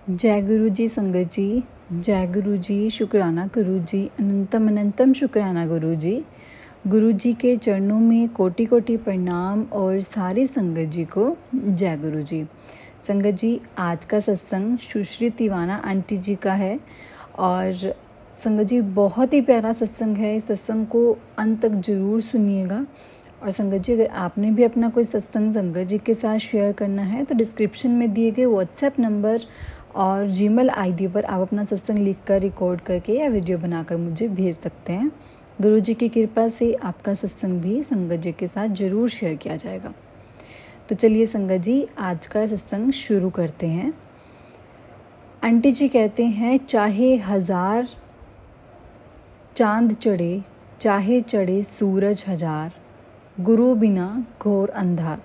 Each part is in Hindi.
जय गुरु जी संगत जी, जय गुरु जी, शुक्राना गुरु जी, अनंतम अनंतम शुक्राना गुरु जी के चरणों में कोटि कोटि प्रणाम और सारी संगत जी को जय गुरु जी। संगत जी, आज का सत्संग सुश्री तिवाना आंटी जी का है और संगत जी बहुत ही प्यारा सत्संग है। इस सत्संग को अंत तक जरूर सुनिएगा। और संगत जी, अगर आपने भी अपना कोई सत्संग संगत जी के साथ शेयर करना है तो डिस्क्रिप्शन में दिए गए व्हाट्सएप नंबर और जीमेल आईडी पर आप अपना सत्संग लिखकर रिकॉर्ड करके या वीडियो बनाकर मुझे भेज सकते हैं। गुरु जी की कृपा से आपका सत्संग भी संगत जी के साथ ज़रूर शेयर किया जाएगा। तो चलिए संगत जी, आज का सत्संग शुरू करते हैं। आंटी जी कहते हैं, चाहे 1000 चांद चढ़े, चाहे चढ़े सूरज 1000, गुरु बिना घोर अंधार।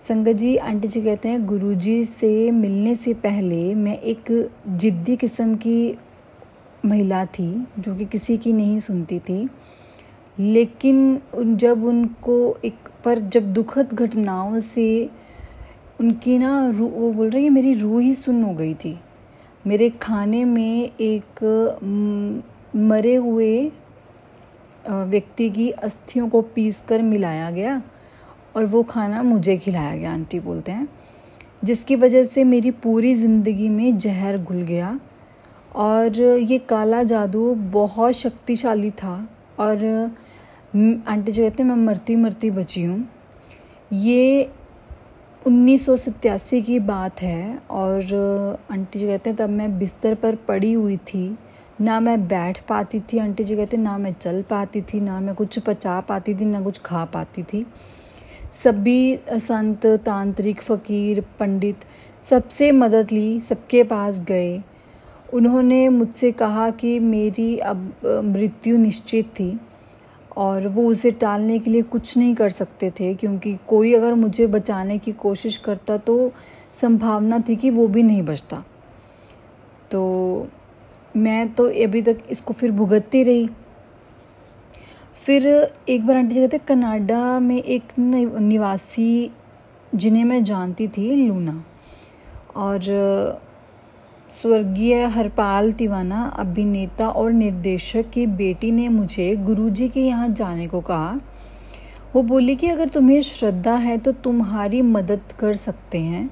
संगत जी, आंटी जी कहते हैं, गुरुजी से मिलने से पहले मैं एक जिद्दी किस्म की महिला थी जो कि किसी की नहीं सुनती थी। लेकिन जब जब दुखद घटनाओं से उनकी वो बोल रही है, मेरी रूह ही सुन्न हो गई थी। मेरे खाने में एक मरे हुए व्यक्ति की अस्थियों को पीसकर मिलाया गया और वो खाना मुझे खिलाया गया, आंटी बोलते हैं, जिसकी वजह से मेरी पूरी ज़िंदगी में जहर घुल गया। और ये काला जादू बहुत शक्तिशाली था और आंटी जी कहते हैं, मैं मरती मरती बची हूँ। ये 1987 की बात है और आंटी जी कहते हैं, तब मैं बिस्तर पर पड़ी हुई थी। ना मैं बैठ पाती थी, आंटी जी कहते हैं, ना मैं चल पाती थी, ना मैं कुछ पचा पाती थी, ना कुछ खा पाती थी। सभी संत, तांत्रिक, फ़कीर, पंडित सबसे मदद ली, सबके पास गए। उन्होंने मुझसे कहा कि मेरी अब मृत्यु निश्चित थी और वो उसे टालने के लिए कुछ नहीं कर सकते थे, क्योंकि कोई अगर मुझे बचाने की कोशिश करता तो संभावना थी कि वो भी नहीं बचता। तो मैं तो अभी तक इसको फिर भुगतती रही। फिर एक बार आंटी जी कहते, कनाडा में एक निवासी जिन्हें मैं जानती थी, लूना, और स्वर्गीय हरपाल तिवाना अभिनेता और निर्देशक की बेटी ने मुझे गुरुजी के यहाँ जाने को कहा। वो बोली कि अगर तुम्हें श्रद्धा है तो तुम्हारी मदद कर सकते हैं।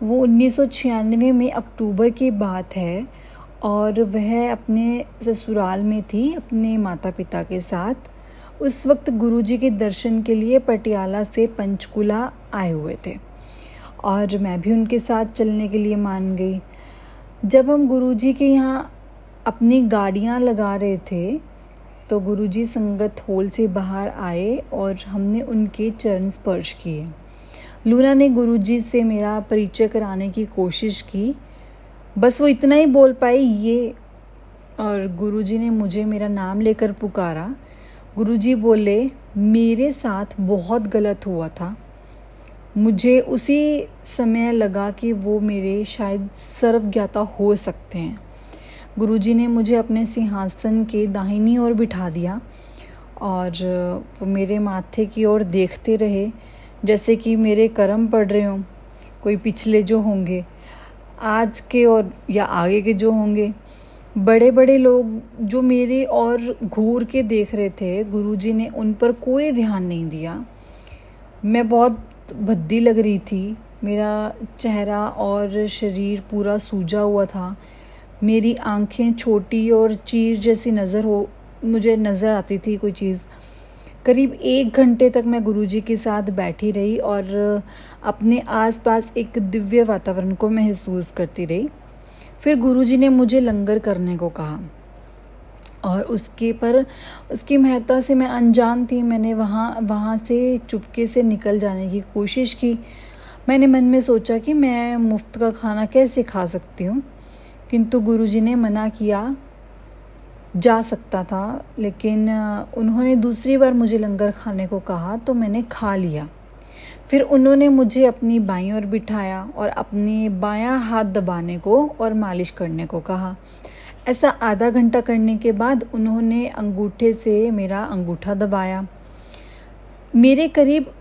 वो 1996 में अक्टूबर की बात है और वह अपने ससुराल में थी अपने माता पिता के साथ। उस वक्त गुरुजी के दर्शन के लिए पटियाला से पंचकुला आए हुए थे और मैं भी उनके साथ चलने के लिए मान गई। जब हम गुरुजी के यहाँ अपनी गाड़ियाँ लगा रहे थे तो गुरुजी संगत हॉल से बाहर आए और हमने उनके चरण स्पर्श किए। लूना ने गुरुजी से मेरा परिचय कराने की कोशिश की, बस वो इतना ही बोल पाई, ये, और गुरुजी ने मुझे मेरा नाम लेकर पुकारा। गुरुजी बोले, मेरे साथ बहुत गलत हुआ था। मुझे उसी समय लगा कि वो मेरे शायद सर्वज्ञाता हो सकते हैं। गुरुजी ने मुझे अपने सिंहासन के दाहिनी ओर बिठा दिया और वो मेरे माथे की ओर देखते रहे, जैसे कि मेरे कर्म पड़ रहे हों, कोई पिछले जो होंगे, आज के और या आगे के जो होंगे। बड़े बड़े लोग जो मेरे और घूर के देख रहे थे, गुरुजी ने उन पर कोई ध्यान नहीं दिया। मैं बहुत भद्दी लग रही थी। मेरा चेहरा और शरीर पूरा सूजा हुआ था। मेरी आंखें छोटी और चीर जैसी मुझे नज़र आती थी कोई चीज़। करीब 1 घंटे तक मैं गुरुजी के साथ बैठी रही और अपने आसपास एक दिव्य वातावरण को महसूस करती रही। फिर गुरुजी ने मुझे लंगर करने को कहा और उसकी महत्ता से मैं अनजान थी। मैंने वहाँ से चुपके से निकल जाने की कोशिश की। मैंने मन में सोचा कि मैं मुफ्त का खाना कैसे खा सकती हूँ, किंतु गुरुजी ने मना किया। जा सकता था, लेकिन उन्होंने दूसरी बार मुझे लंगर खाने को कहा तो मैंने खा लिया। फिर उन्होंने मुझे अपनी बाईं ओर बिठाया और अपने बायां हाथ दबाने को और मालिश करने को कहा। ऐसा आधा घंटा करने के बाद उन्होंने अंगूठे से मेरा अंगूठा दबाया। मेरे करीब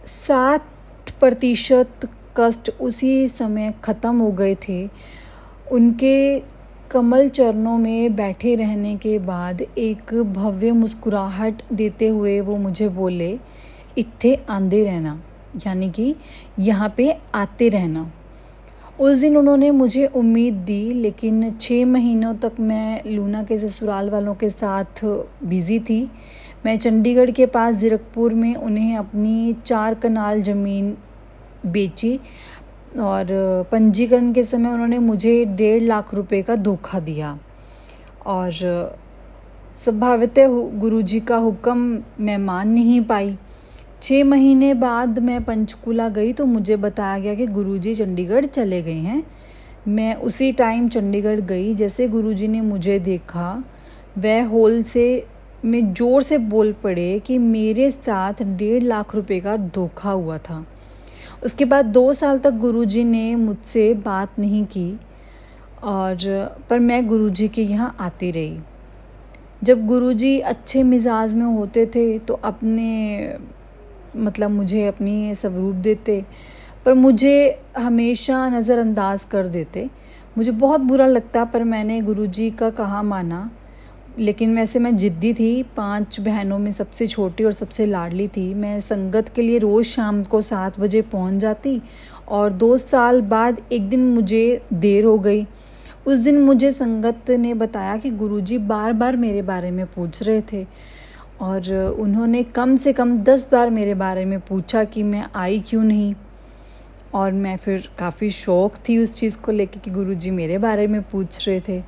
60% कष्ट उसी समय ख़त्म हो गए थे। उनके कमल चरणों में बैठे रहने के बाद एक भव्य मुस्कुराहट देते हुए वो मुझे बोले, इत्थे आंदे रहना, यानी कि यहाँ पे आते रहना। उस दिन उन्होंने मुझे उम्मीद दी, लेकिन 6 महीनों तक मैं लूना के ससुराल वालों के साथ बिज़ी थी। मैं चंडीगढ़ के पास ज़ीरकपुर में उन्हें अपनी 4 कनाल ज़मीन बेची और पंजीकरण के समय उन्होंने मुझे 1.5 लाख रुपए का धोखा दिया और संभावित गुरुजी का हुक्म मैं मान नहीं पाई। 6 महीने बाद मैं पंचकूला गई तो मुझे बताया गया कि गुरुजी चंडीगढ़ चले गए हैं। मैं उसी टाइम चंडीगढ़ गई। जैसे गुरुजी ने मुझे देखा, वह हॉल से में ज़ोर से बोल पड़े कि मेरे साथ 1.5 लाख रुपए का धोखा हुआ था। उसके बाद 2 साल तक गुरुजी ने मुझसे बात नहीं की पर मैं गुरुजी के यहाँ आती रही। जब गुरुजी अच्छे मिजाज में होते थे तो मुझे अपनी स्वरूप देते, पर मुझे हमेशा नज़रअंदाज कर देते। मुझे बहुत बुरा लगता, पर मैंने गुरुजी का कहा माना। लेकिन वैसे मैं ज़िद्दी थी। 5 बहनों में सबसे छोटी और सबसे लाडली थी। मैं संगत के लिए रोज़ शाम को 7 बजे पहुंच जाती और 2 साल बाद एक दिन मुझे देर हो गई। उस दिन मुझे संगत ने बताया कि गुरुजी बार बार मेरे बारे में पूछ रहे थे और उन्होंने कम से कम 10 बार मेरे बारे में पूछा कि मैं आई क्यों नहीं। और मैं फिर काफ़ी शौक थी उस चीज़ को लेके कि गुरुजी मेरे बारे में पूछ रहे थे।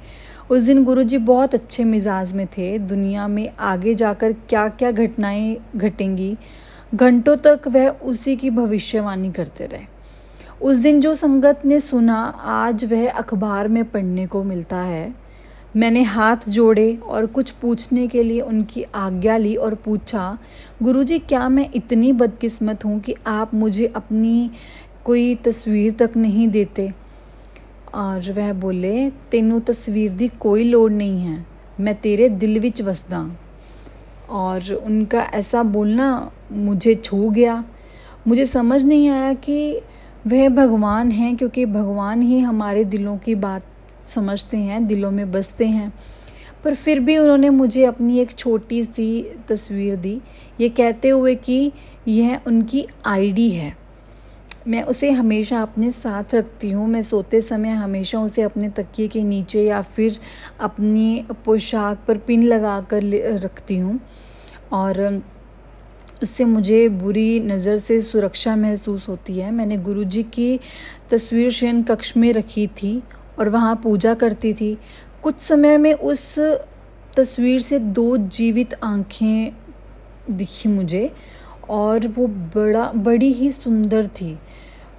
उस दिन गुरुजी बहुत अच्छे मिजाज में थे। दुनिया में आगे जाकर क्या क्या घटनाएं घटेंगी, घंटों तक वह उसी की भविष्यवाणी करते रहे। उस दिन जो संगत ने सुना, आज वह अखबार में पढ़ने को मिलता है। मैंने हाथ जोड़े और कुछ पूछने के लिए उनकी आज्ञा ली और पूछा, गुरुजी क्या मैं इतनी बदकिस्मत हूँ कि आप मुझे अपनी कोई तस्वीर तक नहीं देते? और वह बोले, तेनू तस्वीर दी कोई लोड़ नहीं है, मैं तेरे दिल विच वसदा। और उनका ऐसा बोलना मुझे छू गया। मुझे समझ नहीं आया कि वह भगवान हैं, क्योंकि भगवान ही हमारे दिलों की बात समझते हैं, दिलों में बसते हैं। पर फिर भी उन्होंने मुझे अपनी एक छोटी सी तस्वीर दी, ये कहते हुए कि यह उनकी आईडी है। मैं उसे हमेशा अपने साथ रखती हूँ। मैं सोते समय हमेशा उसे अपने तकिए के नीचे या फिर अपनी पोशाक पर पिन लगा कर रखती हूँ और उससे मुझे बुरी नज़र से सुरक्षा महसूस होती है। मैंने गुरुजी की तस्वीर शयन कक्ष में रखी थी और वहाँ पूजा करती थी। कुछ समय में उस तस्वीर से 2 जीवित आँखें दिखी मुझे और वो बड़ी ही सुंदर थी।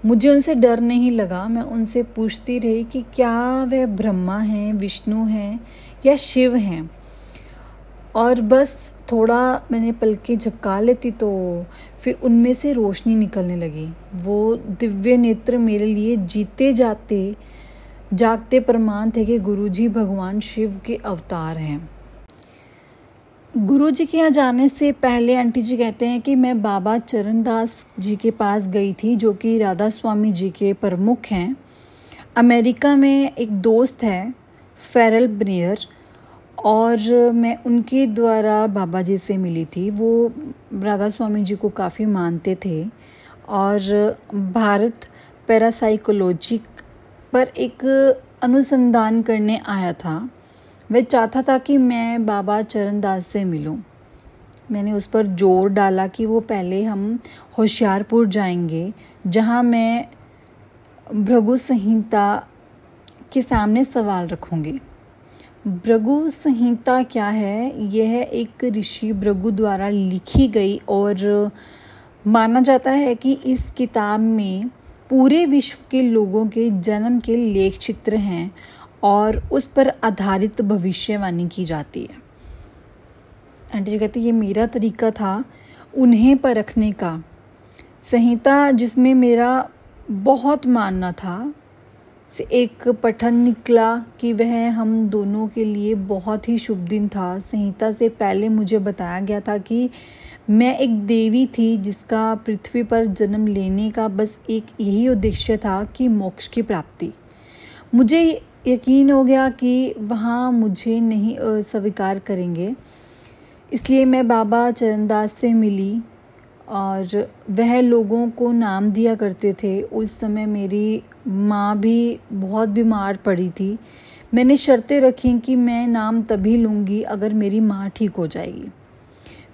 मुझे उनसे डर नहीं लगा। मैं उनसे पूछती रही कि क्या वह ब्रह्मा हैं, विष्णु हैं या शिव हैं। और बस थोड़ा मैंने पलकें झपका लेती तो फिर उनमें से रोशनी निकलने लगी। वो दिव्य नेत्र मेरे लिए जीते जागते प्रमाण थे कि गुरुजी भगवान शिव के अवतार हैं। गुरुजी के यहाँ जाने से पहले आंटी जी कहते हैं कि मैं बाबा चरणदास जी के पास गई थी, जो कि राधा स्वामी जी के प्रमुख हैं। अमेरिका में एक दोस्त है फेरल ब्रेयर, और मैं उनके द्वारा बाबा जी से मिली थी। वो राधा स्वामी जी को काफ़ी मानते थे और भारत पैरासाइकोलॉजी पर एक अनुसंधान करने आया था। वह चाहता था कि मैं बाबा चरणदास से मिलूं। मैंने उस पर जोर डाला कि वो पहले हम होशियारपुर जाएंगे, जहां मैं भृगु संहिता के सामने सवाल रखूंगी। भृगु संहिता क्या है? यह एक ऋषि भृगु द्वारा लिखी गई और माना जाता है कि इस किताब में पूरे विश्व के लोगों के जन्म के लेख चित्र हैं और उस पर आधारित भविष्यवाणी की जाती है। आंटी जी कहती ये मेरा तरीका था उन्हें परखने का। संहिता जिसमें मेरा बहुत मानना था, से एक पठन निकला कि वह हम दोनों के लिए बहुत ही शुभ दिन था। संहिता से पहले मुझे बताया गया था कि मैं एक देवी थी जिसका पृथ्वी पर जन्म लेने का बस एक यही उद्देश्य था कि मोक्ष की प्राप्ति। मुझे यकीन हो गया कि वहाँ मुझे नहीं स्वीकार करेंगे, इसलिए मैं बाबा चरणदास से मिली और वह लोगों को नाम दिया करते थे। उस समय मेरी माँ भी बहुत बीमार पड़ी थी। मैंने शर्तें रखी कि मैं नाम तभी लूँगी अगर मेरी माँ ठीक हो जाएगी।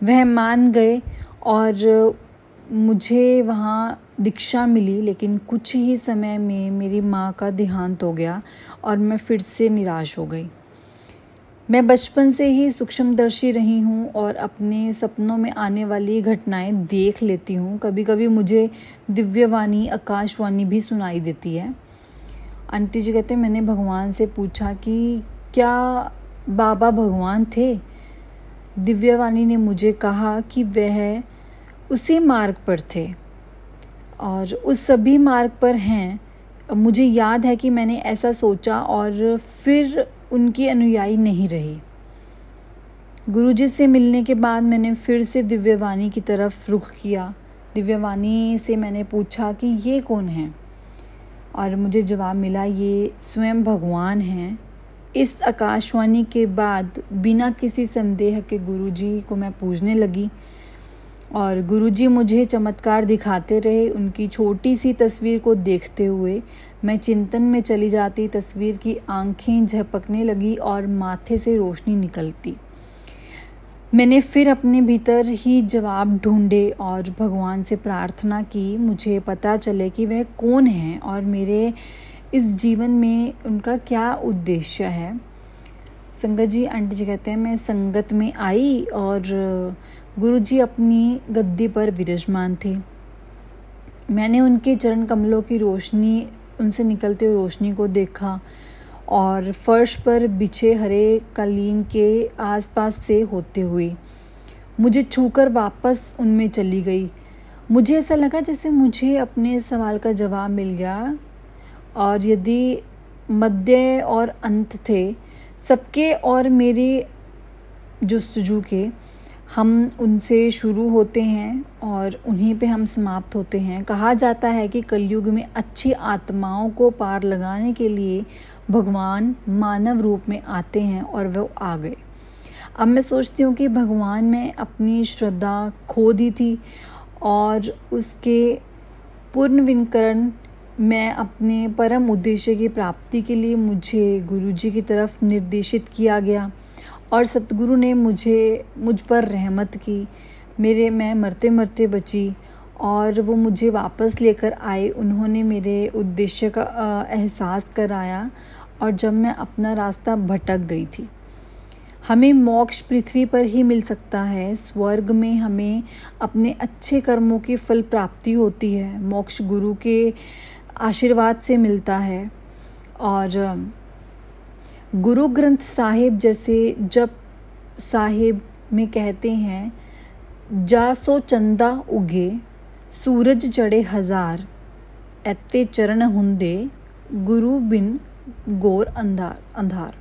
वह मान गए और मुझे वहाँ दीक्षा मिली, लेकिन कुछ ही समय में मेरी माँ का देहांत हो गया और मैं फिर से निराश हो गई। मैं बचपन से ही सूक्ष्मदर्शी रही हूँ और अपने सपनों में आने वाली घटनाएं देख लेती हूँ। कभी कभी मुझे दिव्यवाणी, आकाशवाणी भी सुनाई देती है। आंटी जी कहते मैंने भगवान से पूछा कि क्या बाबा भगवान थे? दिव्यवाणी ने मुझे कहा कि वह उसी मार्ग पर थे और उस सभी मार्ग पर हैं। मुझे याद है कि मैंने ऐसा सोचा और फिर उनकी अनुयायी नहीं रही। गुरुजी से मिलने के बाद मैंने फिर से दिव्यवाणी की तरफ रुख किया। दिव्यवाणी से मैंने पूछा कि ये कौन है, और मुझे जवाब मिला ये स्वयं भगवान हैं। इस आकाशवाणी के बाद बिना किसी संदेह के गुरुजी को मैं पूजने लगी और गुरुजी मुझे चमत्कार दिखाते रहे। उनकी छोटी सी तस्वीर को देखते हुए मैं चिंतन में चली जाती। तस्वीर की आंखें झपकने लगी और माथे से रोशनी निकलती। मैंने फिर अपने भीतर ही जवाब ढूंढे और भगवान से प्रार्थना की मुझे पता चले कि वह कौन है और मेरे इस जीवन में उनका क्या उद्देश्य है। संगत जी, आंटी जी कहते हैं मैं संगत में आई और गुरुजी अपनी गद्दी पर विराजमान थे। मैंने उनके चरण कमलों की रोशनी, उनसे निकलते हुए रोशनी को देखा और फर्श पर बिछे हरे कालीन के आसपास से होते हुए मुझे छूकर वापस उनमें चली गई। मुझे ऐसा लगा जैसे मुझे अपने सवाल का जवाब मिल गया और यदि मध्य और अंत थे सबके और मेरे जुस्तजू के, हम उनसे शुरू होते हैं और उन्हीं पे हम समाप्त होते हैं। कहा जाता है कि कलयुग में अच्छी आत्माओं को पार लगाने के लिए भगवान मानव रूप में आते हैं और वो आ गए। अब मैं सोचती हूँ कि भगवान में अपनी श्रद्धा खो दी थी और उसके पुनर्विकरण मैं अपने परम उद्देश्य की प्राप्ति के लिए मुझे गुरुजी की तरफ निर्देशित किया गया और सतगुरु ने मुझ पर रहमत की। मैं मरते मरते बची और वो मुझे वापस लेकर आए। उन्होंने मेरे उद्देश्य का एहसास कराया और जब मैं अपना रास्ता भटक गई थी। हमें मोक्ष पृथ्वी पर ही मिल सकता है। स्वर्ग में हमें अपने अच्छे कर्मों की फल प्राप्ति होती है। मोक्ष गुरु के आशीर्वाद से मिलता है और गुरु ग्रंथ साहिब जैसे जप साहिब में कहते हैं, जा सो चंदा उगे सूरज चढ़े हजार, ऐते चरण हुंदे गुरु बिन घोर अंधार।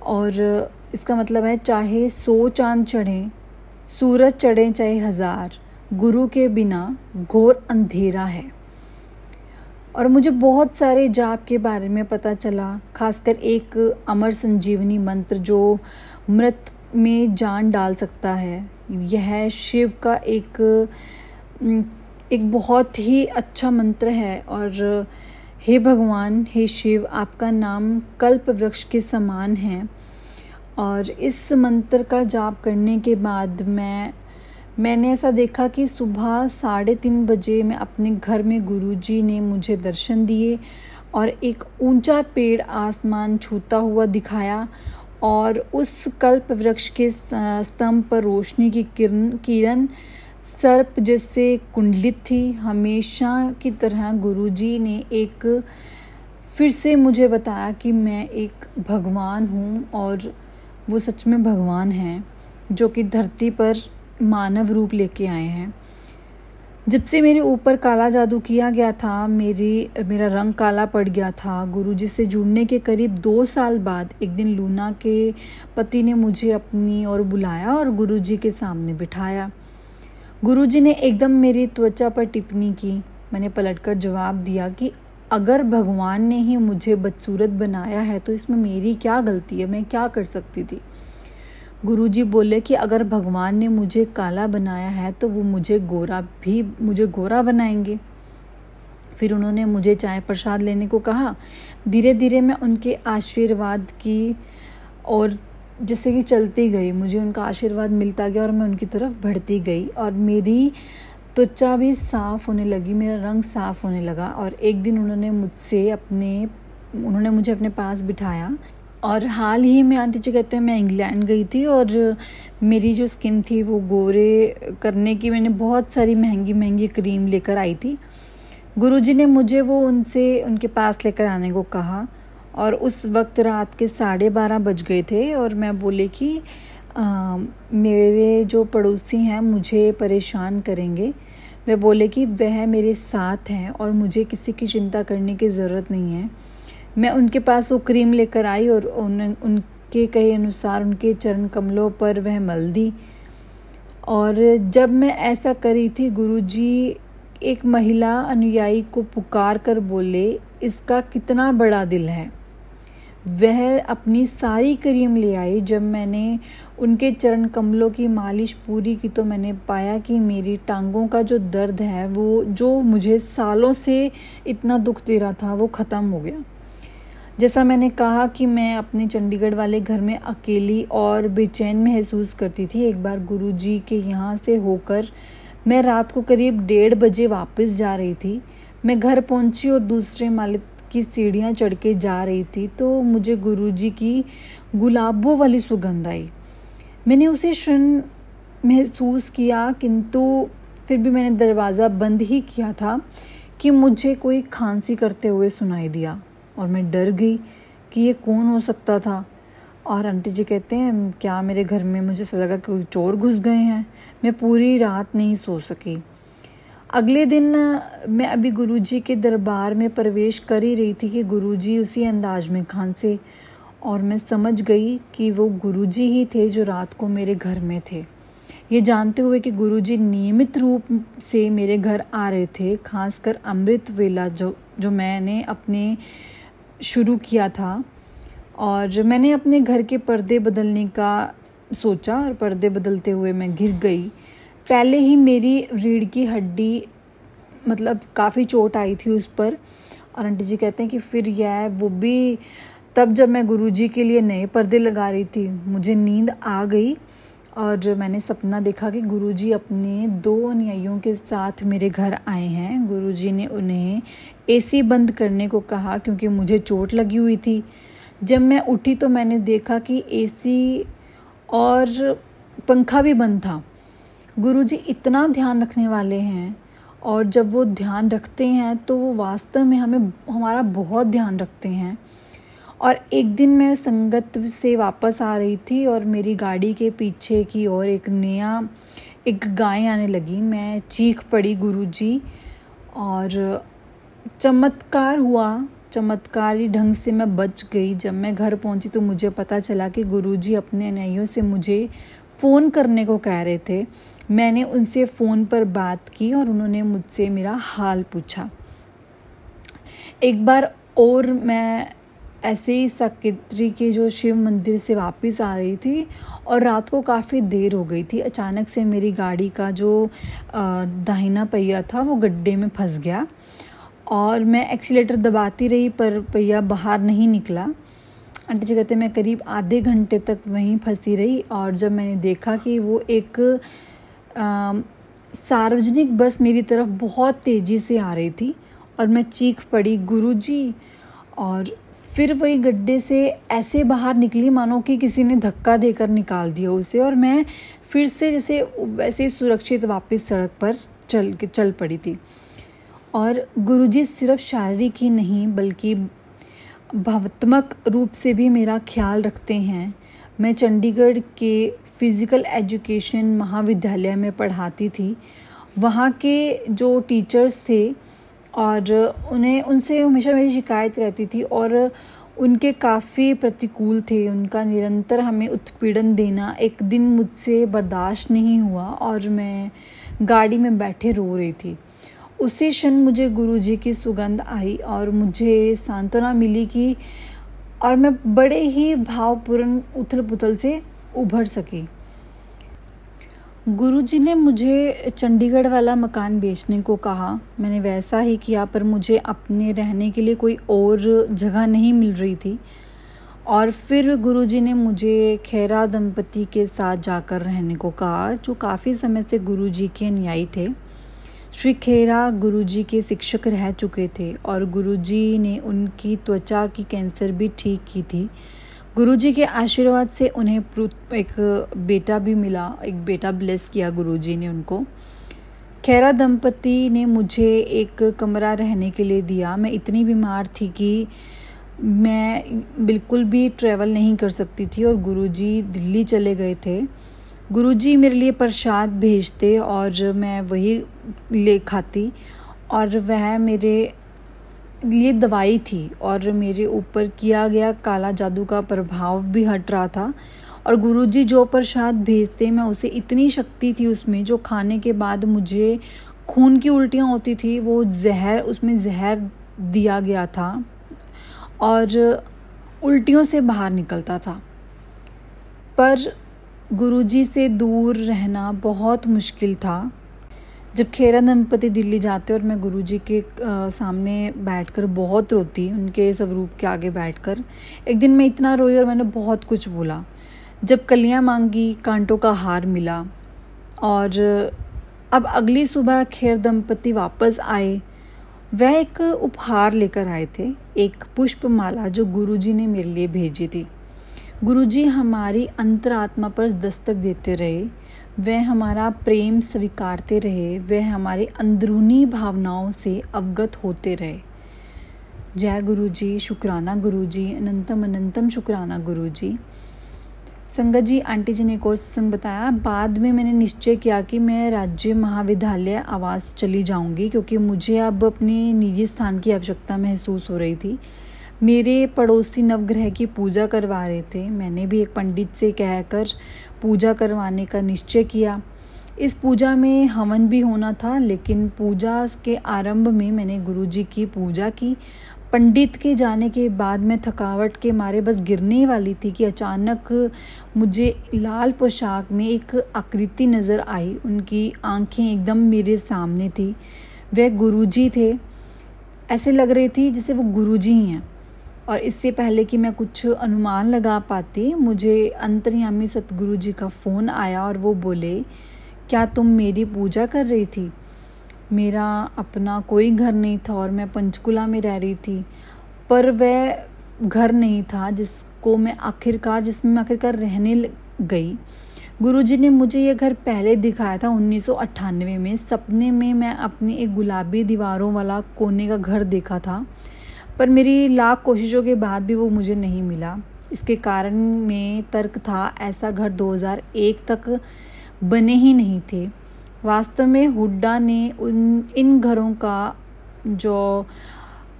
और इसका मतलब है चाहे 100 चांद चढ़े, सूरज चढ़े चाहे 1000, गुरु के बिना घोर अंधेरा है। और मुझे बहुत सारे जाप के बारे में पता चला, खासकर एक अमर संजीवनी मंत्र जो मृत में जान डाल सकता है। यह शिव का एक बहुत ही अच्छा मंत्र है और हे भगवान, हे शिव, आपका नाम कल्प वृक्ष के समान है। और इस मंत्र का जाप करने के बाद मैंने ऐसा देखा कि सुबह 3:30 बजे मैं अपने घर में गुरुजी ने मुझे दर्शन दिए और एक ऊंचा पेड़ आसमान छूता हुआ दिखाया और उस कल्प वृक्ष के स्तंभ पर रोशनी की किरण सर्प जैसे कुंडलित थी। हमेशा की तरह गुरुजी ने फिर से मुझे बताया कि मैं एक भगवान हूँ और वो सच में भगवान हैं जो कि धरती पर मानव रूप लेके आए हैं। जब से मेरे ऊपर काला जादू किया गया था, मेरा रंग काला पड़ गया था। गुरुजी से जुड़ने के करीब 2 साल बाद एक दिन लूना के पति ने मुझे अपनी ओर बुलाया और गुरुजी के सामने बिठाया। गुरुजी ने एकदम मेरी त्वचा पर टिप्पणी की। मैंने पलटकर जवाब दिया कि अगर भगवान ने ही मुझे बदसूरत बनाया है तो इसमें मेरी क्या गलती है, मैं क्या कर सकती थी। गुरुजी बोले कि अगर भगवान ने मुझे काला बनाया है तो वो मुझे गोरा बनाएंगे। फिर उन्होंने मुझे चाय प्रसाद लेने को कहा। धीरे धीरे मैं उनके आशीर्वाद की और जैसे कि चलती गई, मुझे उनका आशीर्वाद मिलता गया और मैं उनकी तरफ बढ़ती गई और मेरी त्वचा भी साफ़ होने लगी, मेरा रंग साफ़ होने लगा। और एक दिन उन्होंने मुझे अपने पास बिठाया। और हाल ही में आंटी जी कहते हैं मैं इंग्लैंड गई थी और मेरी जो स्किन थी वो गोरे करने की मैंने बहुत सारी महंगी क्रीम लेकर आई थी। गुरुजी ने मुझे उनके पास लेकर आने को कहा और उस वक्त रात के 12:30 बज गए थे और मैं बोले कि मेरे जो पड़ोसी हैं मुझे परेशान करेंगे। वे बोले कि वह मेरे साथ हैं और मुझे किसी की चिंता करने की ज़रूरत नहीं है। मैं उनके पास वो क्रीम लेकर आई और उनके कहे अनुसार उनके चरण कमलों पर वह मल दी। और जब मैं ऐसा करी थी, गुरुजी एक महिला अनुयायी को पुकार कर बोले, इसका कितना बड़ा दिल है। वह अपनी सारी क्रीम ले आई। जब मैंने उनके चरण कमलों की मालिश पूरी की तो मैंने पाया कि मेरी टांगों का जो दर्द है, वो जो मुझे सालों से इतना दुख दे रहा था, वो ख़त्म हो गया। जैसा मैंने कहा कि मैं अपने चंडीगढ़ वाले घर में अकेली और बेचैन महसूस करती थी। एक बार गुरुजी के यहाँ से होकर मैं रात को करीब 1:30 बजे वापस जा रही थी। मैं घर पहुँची और दूसरे माले की सीढ़ियाँ चढ़ के जा रही थी तो मुझे गुरुजी की गुलाबों वाली सुगंध आई। मैंने उसे क्षण महसूस किया, किंतु फिर भी मैंने दरवाज़ा बंद ही किया था कि मुझे कोई खांसी करते हुए सुनाई दिया और मैं डर गई कि ये कौन हो सकता था। और आंटी जी कहते हैं क्या मेरे घर में मुझे ऐसा लगा कोई चोर घुस गए हैं। मैं पूरी रात नहीं सो सकी। अगले दिन मैं अभी गुरुजी के दरबार में प्रवेश कर ही रही थी कि गुरुजी उसी अंदाज में खांसे और मैं समझ गई कि वो गुरुजी ही थे जो रात को मेरे घर में थे। ये जानते हुए कि गुरुजी नियमित रूप से मेरे घर आ रहे थे, खासकर अमृत वेला जो मैंने अपने शुरू किया था। और मैंने अपने घर के पर्दे बदलने का सोचा और पर्दे बदलते हुए मैं गिर गई। पहले ही मेरी रीढ़ की हड्डी काफ़ी चोट आई थी उस पर। और आंटी जी कहते हैं कि फिर वो भी तब जब मैं गुरुजी के लिए नए पर्दे लगा रही थी, मुझे नींद आ गई और मैंने सपना देखा कि गुरुजी अपने 2 अनुयायियों के साथ मेरे घर आए हैं। गुरुजी ने उन्हें एसी बंद करने को कहा क्योंकि मुझे चोट लगी हुई थी। जब मैं उठी तो मैंने देखा कि एसी और पंखा भी बंद था। गुरुजी इतना ध्यान रखने वाले हैं और जब वो ध्यान रखते हैं तो वो वास्तव में हमारा बहुत ध्यान रखते हैं। और एक दिन मैं संगत से वापस आ रही थी और मेरी गाड़ी के पीछे की ओर एक गाय आने लगी। मैं चीख पड़ी गुरुजी और चमत्कार हुआ। चमत्कारी ढंग से मैं बच गई। जब मैं घर पहुंची तो मुझे पता चला कि गुरुजी अपने अनुयायियों से मुझे फ़ोन करने को कह रहे थे। मैंने उनसे फ़ोन पर बात की और उन्होंने मुझसे मेरा हाल पूछा। एक बार और मैं ऐसे ही साकेत्री के जो शिव मंदिर से वापस आ रही थी और रात को काफ़ी देर हो गई थी। अचानक से मेरी गाड़ी का जो दाहिना पहिया था वो गड्ढे में फंस गया और मैं एक्सीलेटर दबाती रही पर पहिया बाहर नहीं निकला। आंटी जी कहते मैं करीब आधे घंटे तक वहीं फंसी रही और जब मैंने देखा कि वो एक सार्वजनिक बस मेरी तरफ बहुत तेज़ी से आ रही थी और मैं चीख पड़ी गुरुजी। और फिर वही गड्ढे से ऐसे बाहर निकली मानो कि किसी ने धक्का देकर निकाल दिया उसे और मैं फिर से वैसे सुरक्षित वापस सड़क पर चल पड़ी थी। और गुरुजी सिर्फ शारीरिक ही नहीं बल्कि भावनात्मक रूप से भी मेरा ख्याल रखते हैं। मैं चंडीगढ़ के फिज़िकल एजुकेशन महाविद्यालय में पढ़ाती थी। वहाँ के जो टीचर्स थे और उनसे हमेशा मेरी शिकायत रहती थी और उनके काफ़ी प्रतिकूल थे। उनका निरंतर हमें उत्पीड़न देना एक दिन मुझसे बर्दाश्त नहीं हुआ और मैं गाड़ी में बैठे रो रही थी। उसी क्षण मुझे गुरुजी की सुगंध आई और मुझे सांत्वना मिली कि और मैं बड़े ही भावपूर्ण उथल-पुथल से उभर सकी। गुरुजी ने मुझे चंडीगढ़ वाला मकान बेचने को कहा। मैंने वैसा ही किया, पर मुझे अपने रहने के लिए कोई और जगह नहीं मिल रही थी। और फिर गुरुजी ने मुझे खेरा दंपति के साथ जाकर रहने को कहा, जो काफ़ी समय से गुरुजी के अनुयायी थे। श्री खेरा गुरुजी के शिक्षक रह चुके थे और गुरुजी ने उनकी त्वचा की कैंसर भी ठीक की थी। गुरुजी के आशीर्वाद से उन्हें एक बेटा भी मिला, एक बेटा ब्लेस किया गुरुजी ने उनको। खेरा दंपति ने मुझे एक कमरा रहने के लिए दिया। मैं इतनी बीमार थी कि मैं बिल्कुल भी ट्रैवल नहीं कर सकती थी और गुरुजी दिल्ली चले गए थे। गुरुजी मेरे लिए प्रसाद भेजते और मैं वही ले खाती और वह मेरे लिए दवाई थी और मेरे ऊपर किया गया काला जादू का प्रभाव भी हट रहा था। और गुरुजी जो प्रसाद भेजते मैं उसे इतनी शक्ति थी उसमें, जो खाने के बाद मुझे खून की उल्टियाँ होती थी, वो उसमें जहर दिया गया था और उल्टियों से बाहर निकलता था। पर गुरुजी से दूर रहना बहुत मुश्किल था। जब खेरा दंपति दिल्ली जाते और मैं गुरुजी के सामने बैठकर बहुत रोती, उनके स्वरूप के आगे बैठकर। एक दिन मैं इतना रोई और मैंने बहुत कुछ बोला। जब कलियां मांगी, कांटों का हार मिला और अब अगली सुबह खेर दंपति वापस आए। वह एक उपहार लेकर आए थे, एक पुष्पमाला जो गुरुजी ने मेरे लिए भेजी थी। गुरुजी हमारी अंतरात्मा पर दस्तक देते रहे, वह हमारा प्रेम स्वीकारते रहे, वह हमारे अंदरूनी भावनाओं से अवगत होते रहे। जय गुरुजी, शुक्राना गुरुजी, अनंतम अनंतम शुक्राना गुरुजी। संगत जी, आंटी जी ने एक और सत्संग बताया। बाद में मैंने निश्चय किया कि मैं राज्य महाविद्यालय आवास चली जाऊंगी, क्योंकि मुझे अब अपने निजी स्थान की आवश्यकता महसूस हो रही थी। मेरे पड़ोसी नवग्रह की पूजा करवा रहे थे। मैंने भी एक पंडित से कहकर पूजा करवाने का निश्चय किया। इस पूजा में हवन भी होना था, लेकिन पूजा के आरंभ में मैंने गुरुजी की पूजा की। पंडित के जाने के बाद मैं थकावट के मारे बस गिरने वाली थी कि अचानक मुझे लाल पोशाक में एक आकृति नज़र आई। उनकी आंखें एकदम मेरे सामने थी। वह गुरुजी थे। ऐसे लग रही थी जैसे वो गुरुजी ही हैं। और इससे पहले कि मैं कुछ अनुमान लगा पाती, मुझे अंतर्यामी सतगुरु जी का फ़ोन आया और वो बोले, क्या तुम मेरी पूजा कर रही थी? मेरा अपना कोई घर नहीं था और मैं पंचकुला में रह रही थी, पर वह घर नहीं था जिसमें मैं आखिरकार रहने गई। गुरुजी ने मुझे यह घर पहले दिखाया था 1998 में। सपने में मैं अपनी एक गुलाबी दीवारों वाला कोने का घर देखा था, पर मेरी लाख कोशिशों के बाद भी वो मुझे नहीं मिला। इसके कारण में तर्क था, ऐसा घर 2001 तक बने ही नहीं थे। वास्तव में हुड्डा ने इन घरों का जो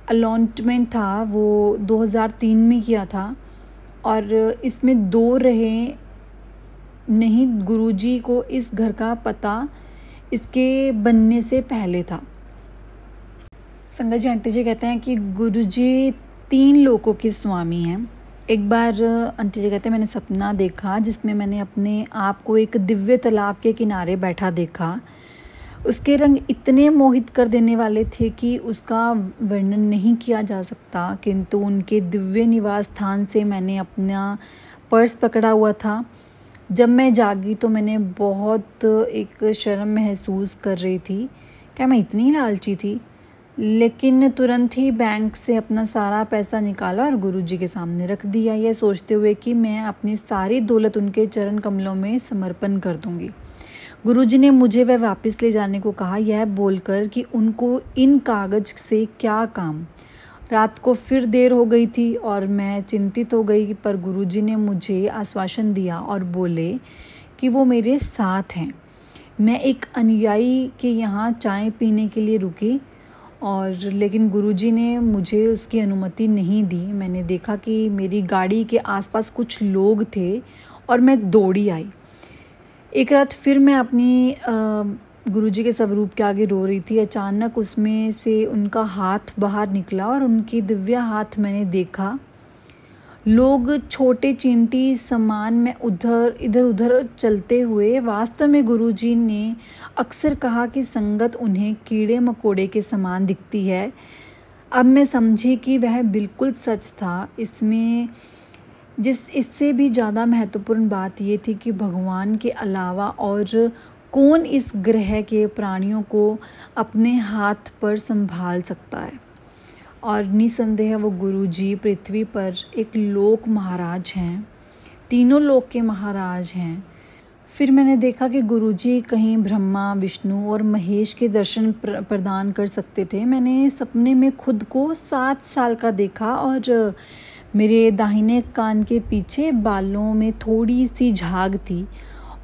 अलॉटमेंट था वो 2003 में किया था और इसमें 2 रहे नहीं। गुरुजी को इस घर का पता इसके बनने से पहले था। संगत जी, आंटी जी कहते हैं कि गुरुजी 3 लोकों के स्वामी हैं। एक बार आंटी जी कहते हैं मैंने सपना देखा जिसमें मैंने अपने आप को एक दिव्य तालाब के किनारे बैठा देखा। उसके रंग इतने मोहित कर देने वाले थे कि उसका वर्णन नहीं किया जा सकता, किंतु उनके दिव्य निवास स्थान से मैंने अपना पर्स पकड़ा हुआ था। जब मैं जागी तो मैंने बहुत एक शर्म महसूस कर रही थी। क्या मैं इतनी लालची थी? लेकिन तुरंत ही बैंक से अपना सारा पैसा निकाला और गुरुजी के सामने रख दिया, यह सोचते हुए कि मैं अपनी सारी दौलत उनके चरण कमलों में समर्पण कर दूंगी। गुरुजी ने मुझे वह वापस ले जाने को कहा, यह बोलकर कि उनको इन कागज से क्या काम। रात को फिर देर हो गई थी और मैं चिंतित हो गई, पर गुरुजी ने मुझे आश्वासन दिया और बोले कि वो मेरे साथ हैं। मैं एक अनुयायी के यहाँ चाय पीने के लिए रुकी और लेकिन गुरुजी ने मुझे उसकी अनुमति नहीं दी। मैंने देखा कि मेरी गाड़ी के आसपास कुछ लोग थे और मैं दौड़ी आई। एक रात फिर मैं अपनी गुरुजी के स्वरूप के आगे रो रही थी। अचानक उसमें से उनका हाथ बाहर निकला और उनकी दिव्य हाथ मैंने देखा। लोग छोटे चींटी समान में इधर उधर चलते हुए। वास्तव में गुरुजी ने अक्सर कहा कि संगत उन्हें कीड़े मकोड़े के समान दिखती है। अब मैं समझी कि वह बिल्कुल सच था। इससे भी ज़्यादा महत्वपूर्ण बात ये थी कि भगवान के अलावा और कौन इस ग्रह के प्राणियों को अपने हाथ पर संभाल सकता है। और निसंदेह वो गुरुजी पृथ्वी पर एक लोक महाराज हैं, तीनों लोक के महाराज हैं। फिर मैंने देखा कि गुरुजी कहीं ब्रह्मा, विष्णु और महेश के दर्शन प्रदान कर सकते थे। मैंने सपने में खुद को 7 साल का देखा और मेरे दाहिने कान के पीछे बालों में थोड़ी सी झाग थी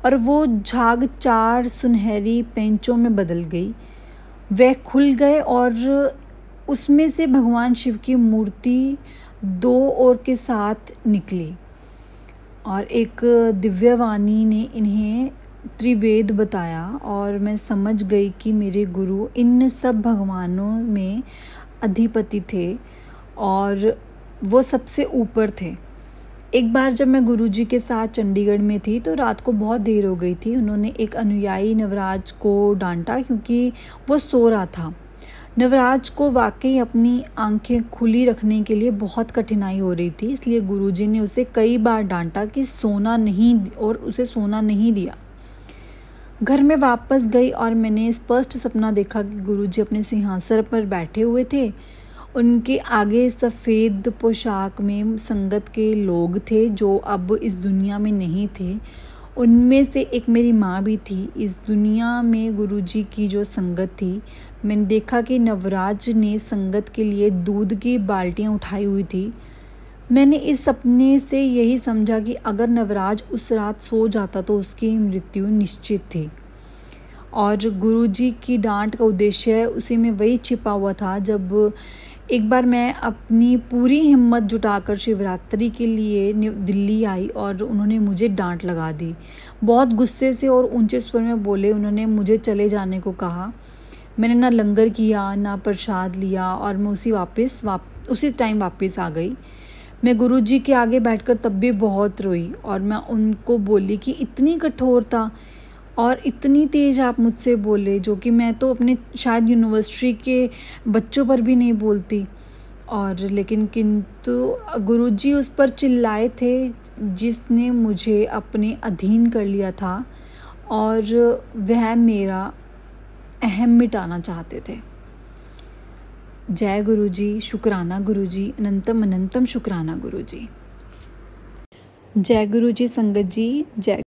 और वो झाग 4 सुनहरी पेंचों में बदल गई। वह खुल गए और उसमें से भगवान शिव की मूर्ति 2 और के साथ निकली और एक दिव्यवाणी ने इन्हें त्रिवेद बताया और मैं समझ गई कि मेरे गुरु इन सब भगवानों में अधिपति थे और वो सबसे ऊपर थे। एक बार जब मैं गुरुजी के साथ चंडीगढ़ में थी तो रात को बहुत देर हो गई थी। उन्होंने एक अनुयायी नवराज को डांटा क्योंकि वो सो रहा था। नवराज को वाकई अपनी आंखें खुली रखने के लिए बहुत कठिनाई हो रही थी, इसलिए गुरुजी ने उसे कई बार डांटा कि उसे सोना नहीं दिया। घर में वापस गई और मैंने स्पष्ट सपना देखा कि गुरुजी अपने सिंहासन पर बैठे हुए थे। उनके आगे सफ़ेद पोशाक में संगत के लोग थे जो अब इस दुनिया में नहीं थे। उनमें से एक मेरी माँ भी थी। इस दुनिया में गुरुजी की जो संगत थी, मैंने देखा कि नवराज ने संगत के लिए दूध की बाल्टियाँ उठाई हुई थी। मैंने इस सपने से यही समझा कि अगर नवराज उस रात सो जाता तो उसकी मृत्यु निश्चित थी और गुरुजी की डांट का उद्देश्य उसी में वही छिपा हुआ था। जब एक बार मैं अपनी पूरी हिम्मत जुटाकर शिवरात्रि के लिए दिल्ली आई और उन्होंने मुझे डांट लगा दी। बहुत गुस्से से और ऊंचे स्वर में बोले। उन्होंने मुझे चले जाने को कहा। मैंने ना लंगर किया ना प्रसाद लिया और मैं उसी टाइम वापस आ गई। मैं गुरुजी के आगे बैठकर तब भी बहुत रोई और मैं उनको बोली कि इतनी कठोरता और इतनी तेज़ आप मुझसे बोले, जो कि मैं तो अपने शायद यूनिवर्सिटी के बच्चों पर भी नहीं बोलती। और किंतु गुरुजी उस पर चिल्लाए थे जिसने मुझे अपने अधीन कर लिया था और वह मेरा अहम मिटाना चाहते थे। जय गुरुजी, शुक्राना गुरुजी, अनंतम अनंतम शुक्राना गुरुजी। जय गुरुजी संगत जी, जय।